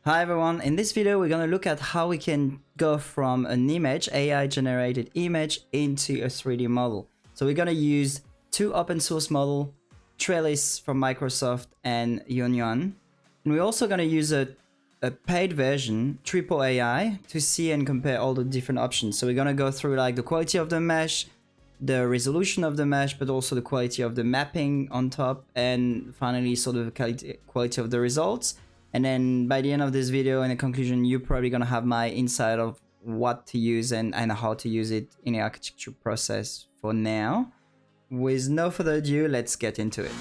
Hi everyone, in this video we're going to look at how we can go from an image, AI generated image, into a 3D model. So we're going to use two open source models, Trellis from Microsoft and Yuan. And we're also going to use a paid version, Tripo AI, to see and compare all the different options. So we're going to go through like the quality of the mesh, the resolution of the mesh, but also the quality of the mapping on top, and finally sort of the quality of the results. And then by the end of this video, in the conclusion, you're probably going to have my insight of what to use and how to use it in the architecture process for now. With no further ado, let's get into it.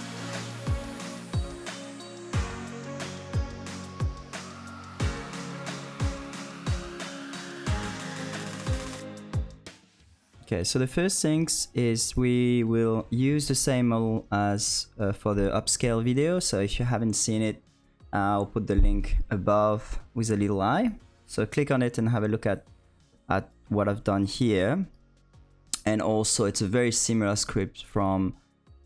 Okay, so the first things is we will use the same model as for the upscale video. So if you haven't seen it, I'll put the link above with a little eye. So click on it and have a look at what I've done here. And also it's a very similar script from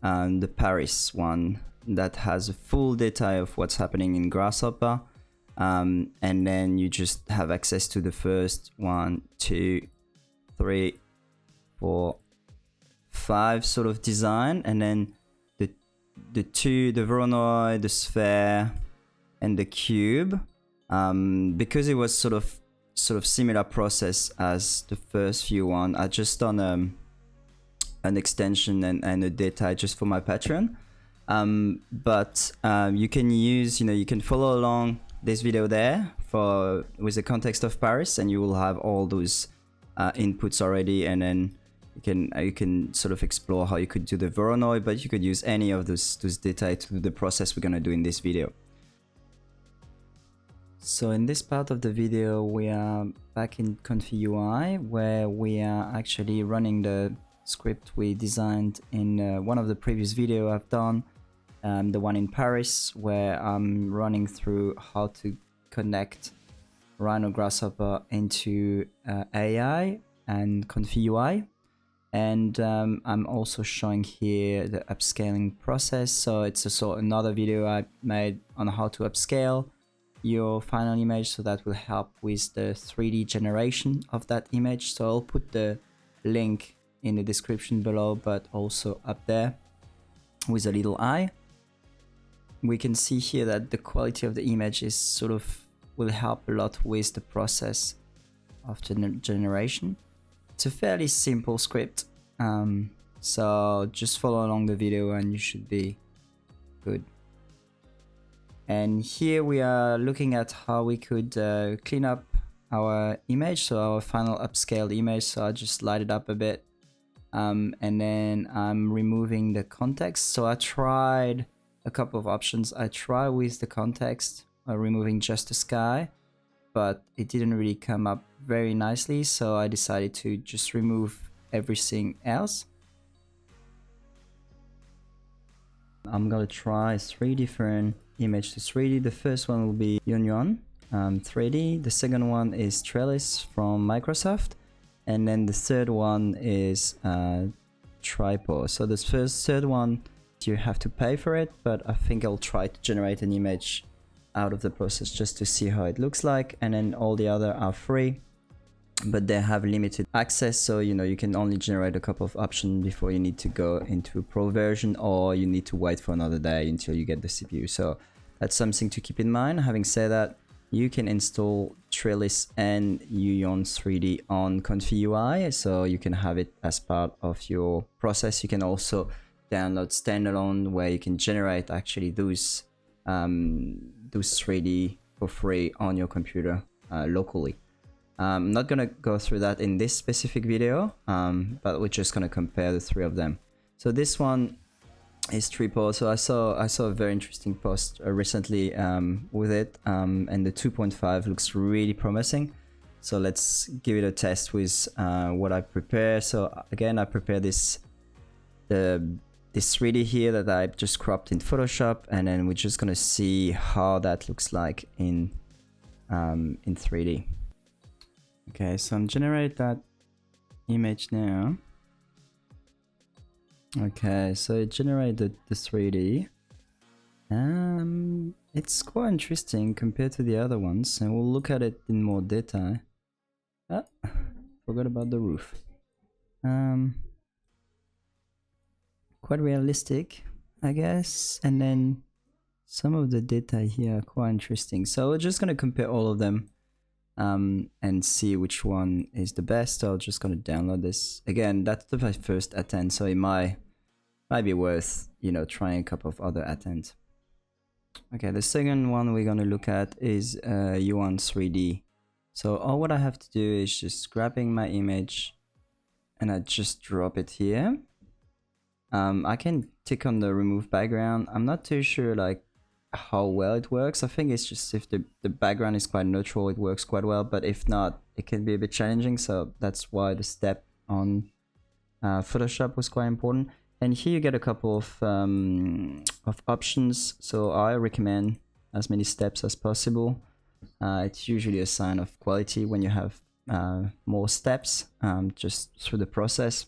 the Paris one that has a full detail of what's happening in Grasshopper. And then you just have access to the first 1, 2, 3, 4, 5 sort of design. And then the Voronoi, the sphere, and the cube, because it was sort of similar process as the first few one. I just done an extension and a data just for my Patreon, but you can use, you can follow along this video there with the context of Paris, and you will have all those inputs already, and then you can sort of explore how you could do the Voronoi, but you could use any of those data to do the process we're gonna do in this video. So in this part of the video, we are back in ComfyUI, where we are actually running the script we designed in one of the previous videos I've done, the one in Paris, where I'm running through how to connect Rhino Grasshopper into AI and ComfyUI. And I'm also showing here the upscaling process. So it's another video I made on how to upscale your final image, so that will help with the 3D generation of that image. So I'll put the link in the description below, but also up there with a little eye. We can see here that the quality of the image is will help a lot with the process of generation. It's a fairly simple script, so just follow along the video and you should be good. And here we are looking at how we could clean up our image, so our final upscaled image. So I just light it up a bit, and then I'm removing the context. So I tried a couple of options. I tried with the context, removing just the sky, but it didn't really come up very nicely. So I decided to just remove everything else. I'm gonna try 3 different image to 3D. The first one will be Yuan 3D. The second one is Trellis from Microsoft, and then the third one is Tripo. So this third one, you have to pay for it, but I think I'll try to generate an image out of the process just to see how it looks like. And then all the other are free, but they have limited access, so you can only generate a couple of options before you need to go into a pro version, or you need to wait for another day until you get the CPU. So that's something to keep in mind. Having said that, you can install Trellis and Yuan 3D on ComfyUI, so you can have it as part of your process. You can also download standalone, where you can generate actually those 3D for free on your computer locally. I'm not gonna go through that in this specific video, but we're just gonna compare the 3 of them. So this one is Tripo. So I saw a very interesting post recently with it, and the 2.5 looks really promising. So let's give it a test with what I prepare. So again, I prepare this 3D here that I just cropped in Photoshop, and then we're just gonna see how that looks like in 3D. Okay, so I'm generate that image now. Okay, so it generated the 3D. it's quite interesting compared to the other ones, and we'll look at it in more detail. Ah, forgot about the roof. Quite realistic, I guess, and then some of the data here are quite interesting. So we're just gonna compare all of them and see which one is the best. So I'm just gonna download this. Again, that's the first attempt, so it might be worth, you know, trying a couple of other attempts. Okay, the second one we're gonna look at is U1 3D. So all what I have to do is just grabbing my image and I just drop it here. I can tick on the remove background. I'm not too sure like how well it works. I think it's just if the background is quite neutral, it works quite well, but if not, it can be a bit challenging. So that's why the step on Photoshop was quite important. And here you get a couple of options. So I recommend as many steps as possible. It's usually a sign of quality when you have more steps just through the process.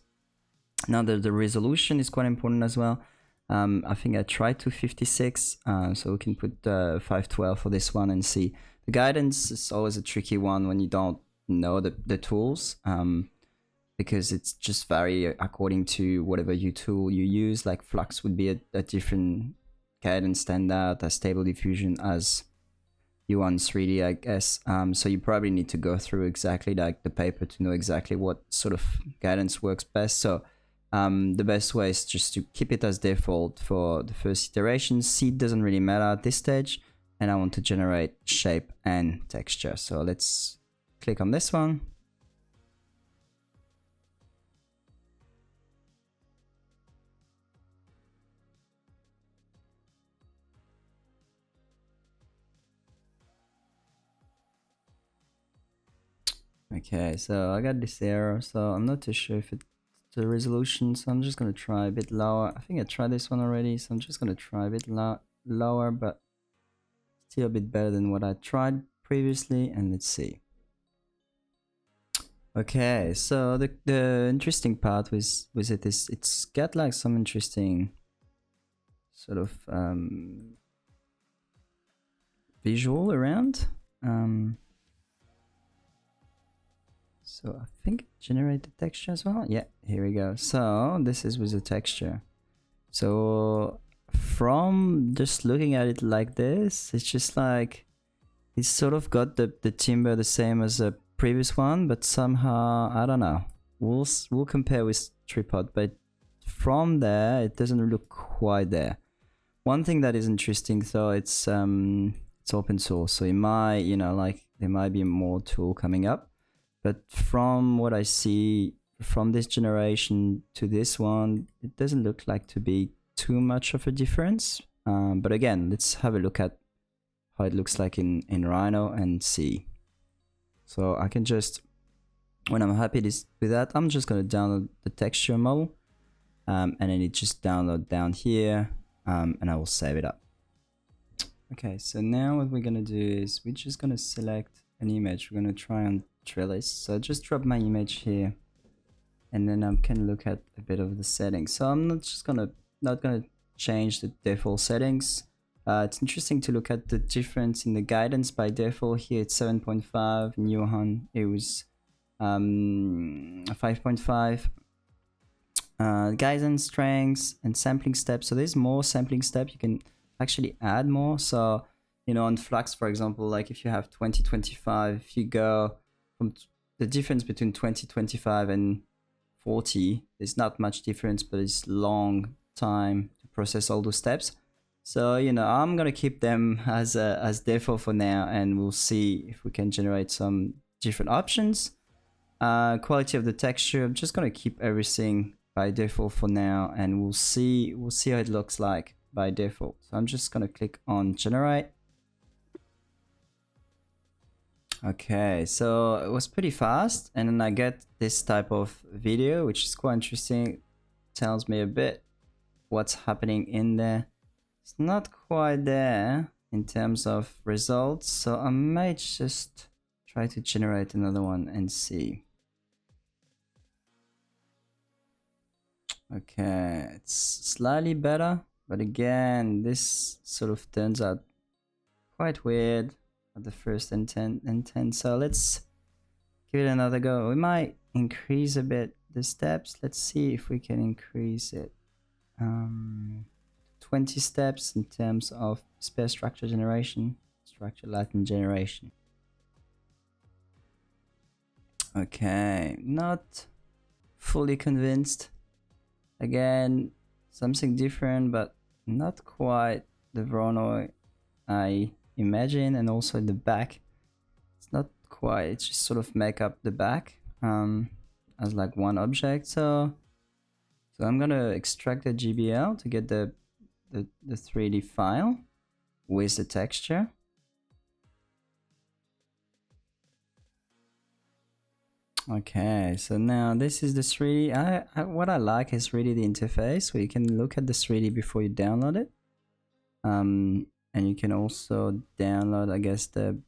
Now the resolution is quite important as well. I think I tried 256, so we can put 512 for this one and see. The guidance is always a tricky one when you don't know the tools, because it's just vary according to whatever tool you use. Like Flux would be a different guidance standard as Stable Diffusion as U1 3D, I guess. So you probably need to go through exactly like the paper to know exactly what sort of guidance works best. So the best way is just to keep it as default for the first iteration. Seed doesn't really matter at this stage, and I want to generate shape and texture. So let's click on this one. Okay, so I got this error, so I'm not too sure if it's the resolution, so I'm just gonna try a bit lower. I think I tried this one already, so I'm just gonna try a bit lower, but still a bit better than what I tried previously. And let's see. Okay, so the interesting part with it is it's got like some interesting sort of visual around. So I think generate the texture as well. Yeah, here we go. So this is with the texture. So from just looking at it like this, it's just like it's sort of got the timber the same as the previous one, but somehow I don't know. We'll compare with Tripod, but from there it doesn't look quite there. One thing that is interesting though, it's open source, so it might, you know, like there might be more tool coming up. But from what I see from this generation to this one, it doesn't look like to be too much of a difference. But again, let's have a look at how it looks like in Rhino and see. So I can just, when I'm happy with that, I'm just going to download the texture model, and then it just download down here, and I will save it up. Okay, so now what we're going to do is we're just going to select an image. We're going to try on Trellis. So I just drop my image here, and then I can look at a bit of the settings. So I'm not gonna change the default settings. It's interesting to look at the difference in the guidance by default. Here it's 7.5, in Johan it was 5.5. Guidance strengths and sampling steps. So there's more sampling steps. You can actually add more. So, you know, on Flux, for example, like if you have 2025, if you go from the difference between 2025 and 40, there's not much difference, but it's long time to process all those steps. So, you know, I'm gonna keep them as default for now, and we'll see if we can generate some different options. Quality of the texture, I'm just gonna keep everything by default for now, and we'll see how it looks like by default. So I'm just gonna click on generate. Okay, so it was pretty fast, and then I get this type of video, which is quite interesting. It tells me a bit what's happening in there. It's not quite there in terms of results, so I might just try to generate another one and see. Okay, it's slightly better, but again, this sort of turns out quite weird at the first intent. So let's give it another go. We might increase a bit the steps. Let's see if we can increase it. 20 steps in terms of spare structure generation, structure Latin generation. Okay, not fully convinced. Again, something different, but not quite the Rhino I imagine. And also in the back, it's not quite, it's just sort of make up the back as like one object. So I'm gonna extract the GBL to get the 3D file with the texture. Okay, so now this is the 3D. What I like is really the interface, where you can look at the 3D before you download it. And you can also download, I guess, the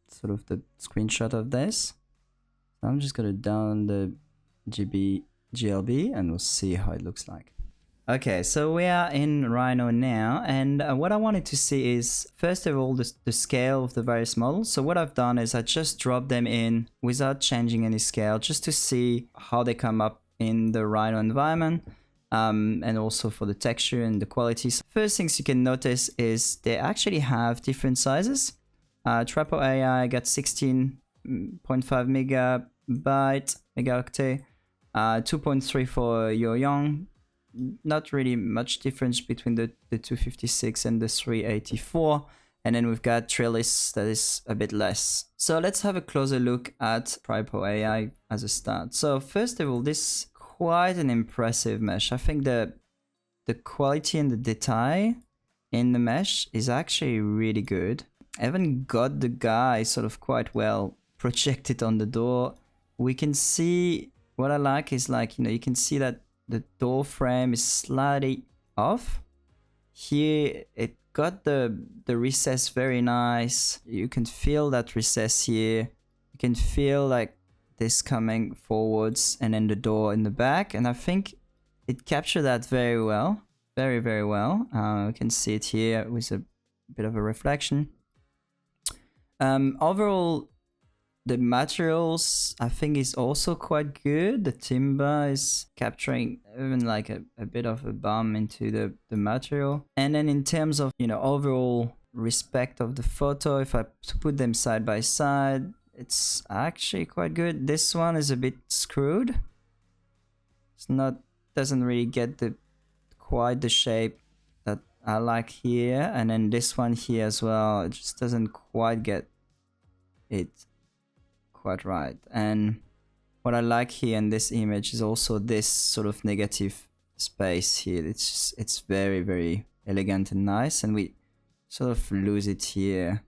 sort of the screenshot of this. So I'm just gonna download the GLB and we'll see how it looks like. Okay, so we are in Rhino now, and what I wanted to see is, first of all, the scale of the various models. So what I've done is I just dropped them in without changing any scale, just to see how they come up in the Rhino environment, and also for the texture and the quality. So first things you can notice is they actually have different sizes. Tripo AI got 16.5 megaoctet, 2.3 for Yoyong. Not really much difference between the 256 and the 384, and then we've got Trellis that is a bit less. So let's have a closer look at Tripo AI as a start. So first of all, this quite an impressive mesh. I think the quality and the detail in the mesh is actually really good. I even got the guy sort of quite well projected on the door. We can see, what I like is, like, you know, you can see that the door frame is slightly off. Here it got the recess very nice. You can feel that recess here. You can feel like this coming forwards, and then the door in the back. And I think it captured that very well. Very, very well. You can see it here with a bit of a reflection. Overall, the materials, I think, is also quite good. The timber is capturing even like a bit of a bump into the material. And then in terms of, you know, overall respect of the photo, if I put them side by side, it's actually quite good. This one is a bit screwed. It's not, doesn't really get quite the shape that I like here. And then this one here as well, it just doesn't quite get it quite right. And what I like here in this image is also this sort of negative space here. It's very, very elegant and nice, and we sort of lose it here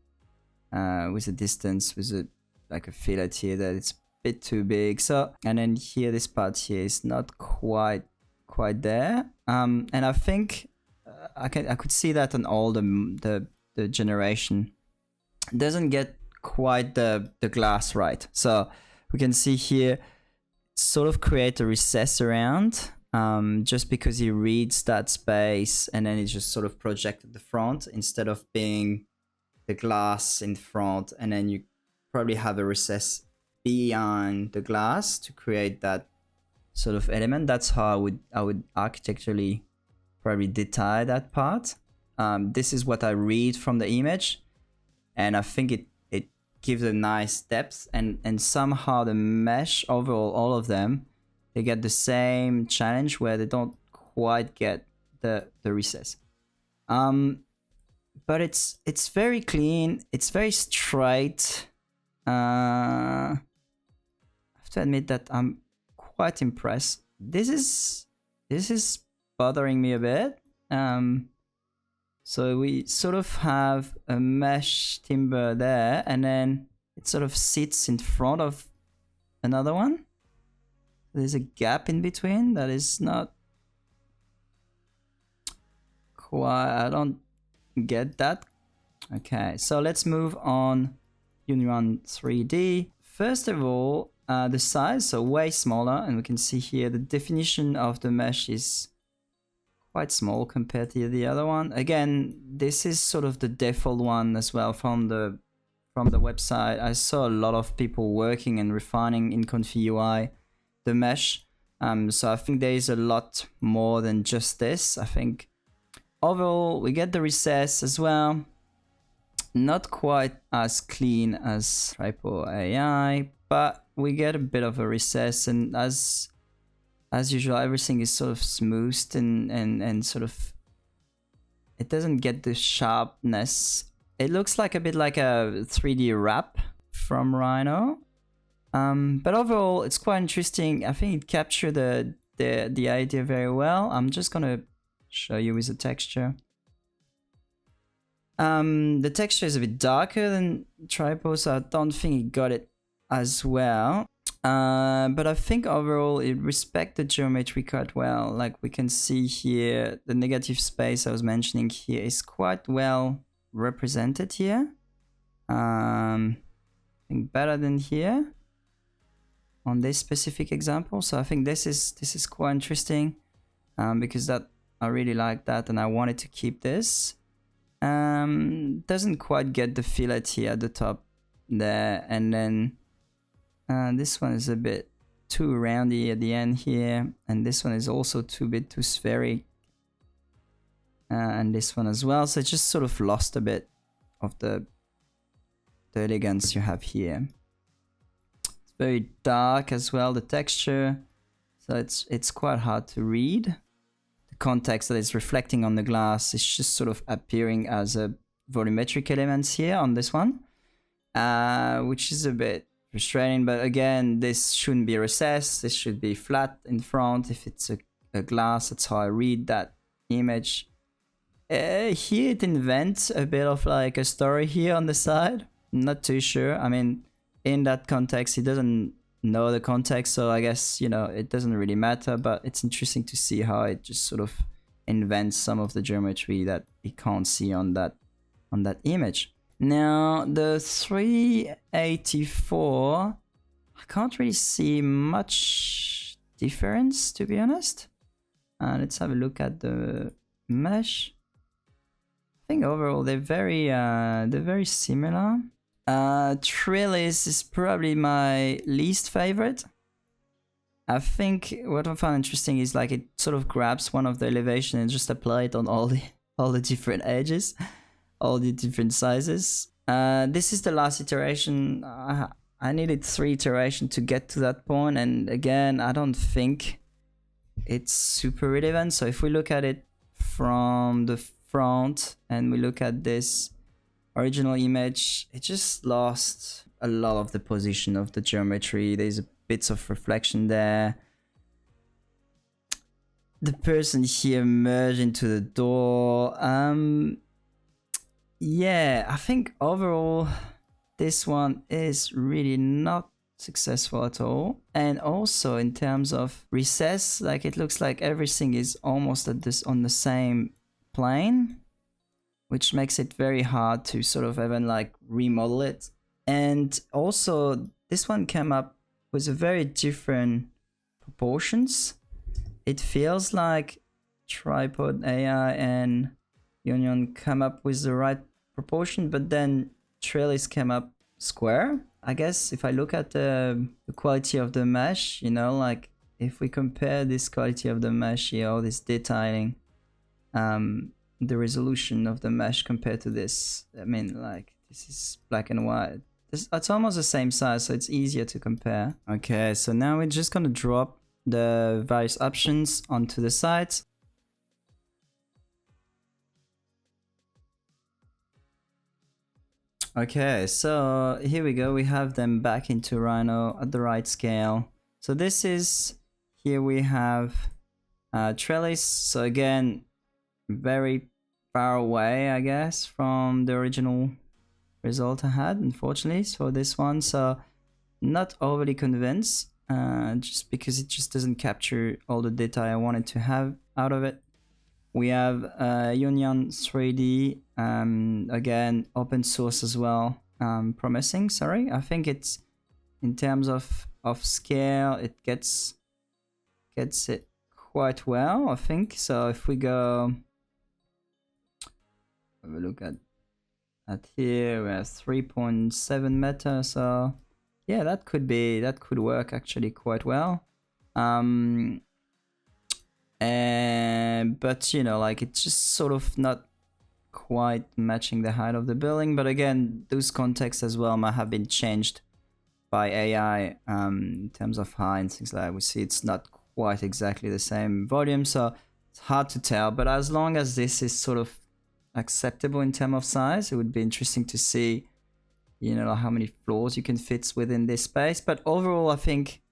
with the distance, with like a fillet here that it's a bit too big. So, and then here, this part here is not quite there. And I think I could see that on all the generation. It doesn't get quite the glass right. So we can see here, sort of create a recess around, just because he reads that space, and then it just sort of projected the front instead of being the glass in front, and then you probably have a recess behind the glass to create that sort of element. That's how I would architecturally probably detail that part. This is what I read from the image, and I think it gives a nice depth, and somehow the mesh overall, all of them, they get the same challenge where they don't quite get the recess. But it's very clean, it's very straight. I have to admit that I'm quite impressed. This is bothering me a bit. So we sort of have a mesh timber there, and then it sort of sits in front of another one. There's a gap in between that is not quite, I don't get that. Okay, so let's move on. Union 3D. First of all, the size, so way smaller, and we can see here the definition of the mesh is quite small compared to the other one. Again, this is sort of the default one as well from the website. I saw a lot of people working and refining in ComfyUI the mesh. So I think there is a lot more than just this. I think overall we get the recess as well. Not quite as clean as Tripo AI, but we get a bit of a recess, and as usual, everything is sort of smoothed and sort of, it doesn't get the sharpness. It looks like a bit like a 3D wrap from Rhino. But overall, it's quite interesting. I think it captured the idea very well. I'm just gonna show you with the texture. The texture is a bit darker than Tripo, so I don't think it got it as well. But I think overall it respects the geometry quite well. Like we can see here, the negative space I was mentioning here is quite well represented here. I think better than here on this specific example. So I think this is quite interesting, because that I really like that and I wanted to keep this. Doesn't quite get the fillet here at the top there, and then this one is a bit too roundy at the end here, and this one is also too spheric, and this one as well. So it just sort of lost a bit of the elegance you have here. It's very dark as well, the texture, so it's quite hard to read. The context that is reflecting on the glass is just sort of appearing as a volumetric elements here on this one, which is a bit frustrating. But again, this shouldn't be recessed, this should be flat in front. If it's a glass, that's how I read that image. Here it invents a bit of like a story here on the side. Not too sure. I mean, in that context, it doesn't know the context, so I guess, you know, it doesn't really matter, but it's interesting to see how it just sort of invents some of the geometry that you can't see on that image. Now the 384, I can't really see much difference, to be honest. Let's have a look at the mesh. I think overall they're very similar. Trellis is probably my least favorite. I think what I found interesting is like it sort of grabs one of the elevation and just apply it on all the different edges, all the different sizes. This is the last iteration. I needed 3 iterations to get to that point, and again, I don't think it's super relevant. So if we look at it from the front and we look at this original image, it just lost a lot of the position of the geometry. There's bits of reflection there. The person here merged into the door. Yeah, I think overall this one is really not successful at all. And also in terms of recess, like it looks like everything is almost at this on the same plane, which makes it very hard to sort of even like remodel it. And also this one came up with a very different proportions. It feels like Tripo AI and Union come up with the right proportion, but then Trellis came up square. I guess if I look at the quality of the mesh, you know, like if we compare this quality of the mesh here, all this detailing, the resolution of the mesh compared to this, I mean, like this is black and white. It's almost the same size, so it's easier to compare. Okay, so now we're just gonna drop the various options onto the site. Okay, so here we go. We have them back into Rhino at the right scale. So this is, here we have Trellis. So again, very far away, I guess, from the original result I had, unfortunately, for this one. So not overly convinced, just because it just doesn't capture all the data I wanted to have out of it. We have Union 3D, again, open source as well, promising, sorry. I think it's, in terms of scale, it gets it quite well, I think. So if we go have a look at here, we're 3.7 meta. So yeah, that could work actually quite well. But you know, like it's just sort of not quite matching the height of the building. But again, those contexts as well might have been changed by AI in terms of height and things like that. We see it's not quite exactly the same volume, so it's hard to tell. But as long as this is sort of acceptable in terms of size, it would be interesting to see, you know, how many floors you can fit within this space. But overall, I think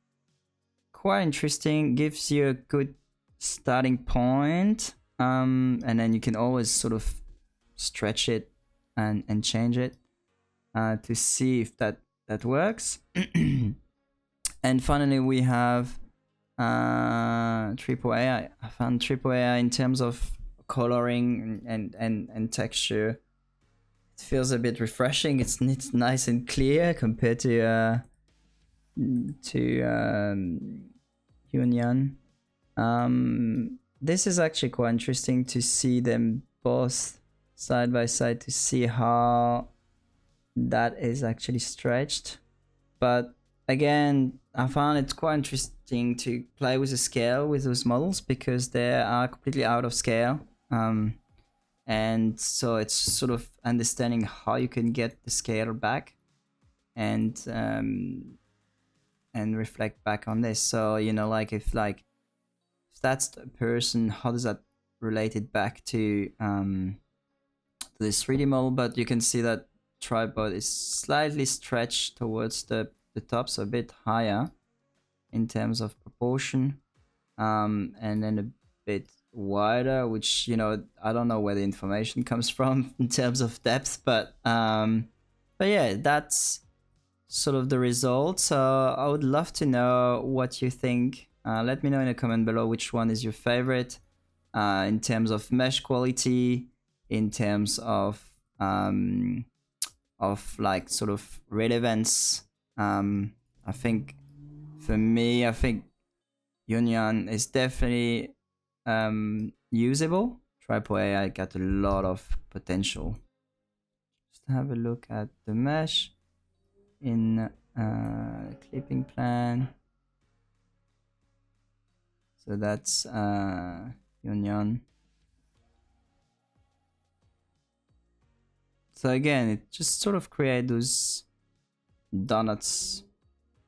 quite interesting, gives you a good starting point, and then you can always sort of stretch it and change it to see if that works. And finally we have Tripo AI. I found Tripo AI in terms of coloring and texture, it feels a bit refreshing. It's nice and clear compared to Union. This is actually quite interesting to see them both side by side to see how that is actually stretched. But again, I found it quite interesting to play with the scale with those models because they are completely out of scale. And so it's sort of understanding how you can get the scale back and reflect back on this. So, you know, like if that's the person, how does that relate it back to this 3D model? But you can see that tripod is slightly stretched towards the top, so a bit higher in terms of proportion, and then a bit wider, which, you know, I don't know where the information comes from in terms of depth, but yeah, that's sort of the result. So I would love to know what you think. Let me know in a comment below which one is your favorite in terms of mesh quality, in terms of like sort of relevance. I think for me, I think Union is definitely usable. Tripo AI got a lot of potential. Just have a look at the mesh in clipping plan. So that's Union. So again, it just sort of create those donuts,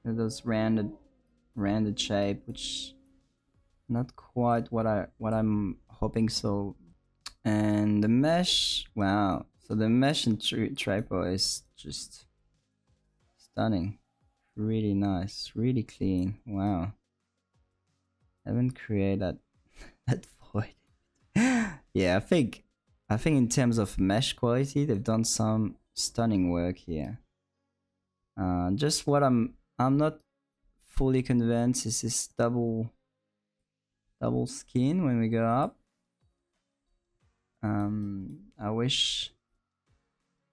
those rounded shape, which not quite what I'm hoping so. And the mesh, wow! So the mesh in Tripo is just stunning, really nice, really clean. Wow! I haven't created that void. Yeah, I think in terms of mesh quality, they've done some stunning work here. Just what I'm not fully convinced is this double skin when we go up. I wish,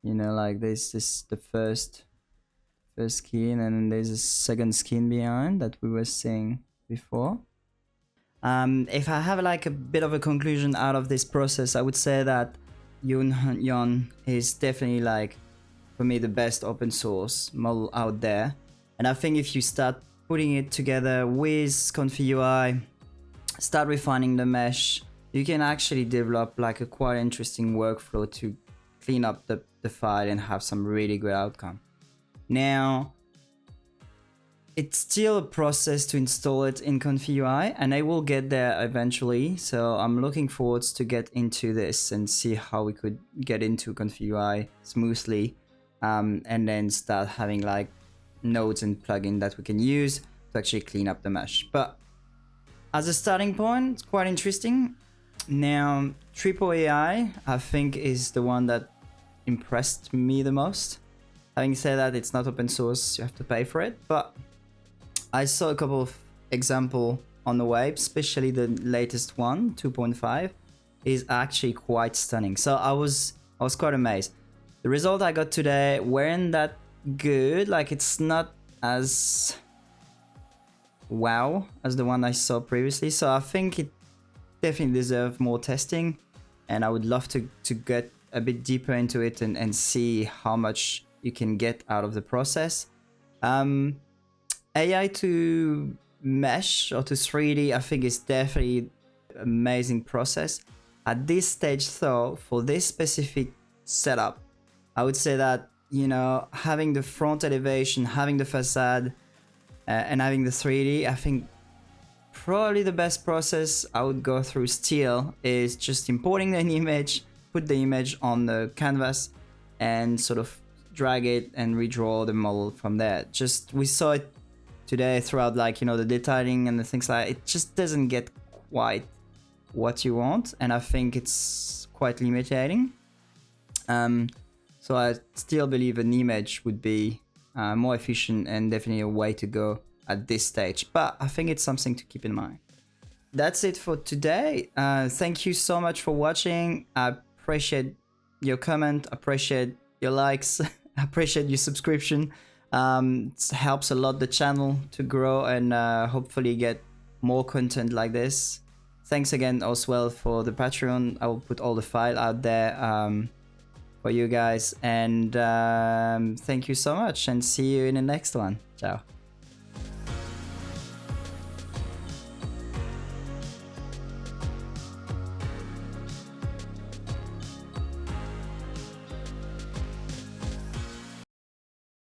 you know, like this is the first skin, and there's a second skin behind that we were seeing before. If I have like a bit of a conclusion out of this process, I would say that Union is definitely, like, for me, the best open source model out there. And I think if you start putting it together with ComfyUI, start refining the mesh, you can actually develop like a quite interesting workflow to clean up the file and have some really good outcome. Now, it's still a process to install it in ComfyUI, and I will get there eventually. So I'm looking forward to get into this and see how we could get into ComfyUI smoothly, and then start having like nodes and plugins that we can use to actually clean up the mesh. But as a starting point, it's quite interesting. Now, Tripo AI, I think, is the one that impressed me the most. Having said that, it's not open source, you have to pay for it, but I saw a couple of examples on the web, especially the latest one, 2.5, is actually quite stunning. So I was quite amazed. The result I got today weren't that good. Like, it's not as wow as the one I saw previously. So I think it definitely deserves more testing, and I would love to get a bit deeper into it and see how much you can get out of the process. AI to mesh or to 3D, I think is definitely an amazing process. At this stage though, for this specific setup, I would say that, you know, having the front elevation, having the facade, and having the 3D, I think probably the best process I would go through still is just importing an image, put the image on the canvas, and sort of drag it and redraw the model from there. Just, we saw it today throughout, like, you know, the detailing and the things like that. It just doesn't get quite what you want, and I think it's quite limiting. So I still believe an image would be more efficient and definitely a way to go at this stage, but I think it's something to keep in mind. That's it for today. Thank you so much for watching. I appreciate your comment, appreciate your likes, appreciate your subscription. It helps a lot the channel to grow and hopefully get more content like this. Thanks again as well for the Patreon. I will put all the file out there for you guys, and thank you so much, and see you in the next one. Ciao.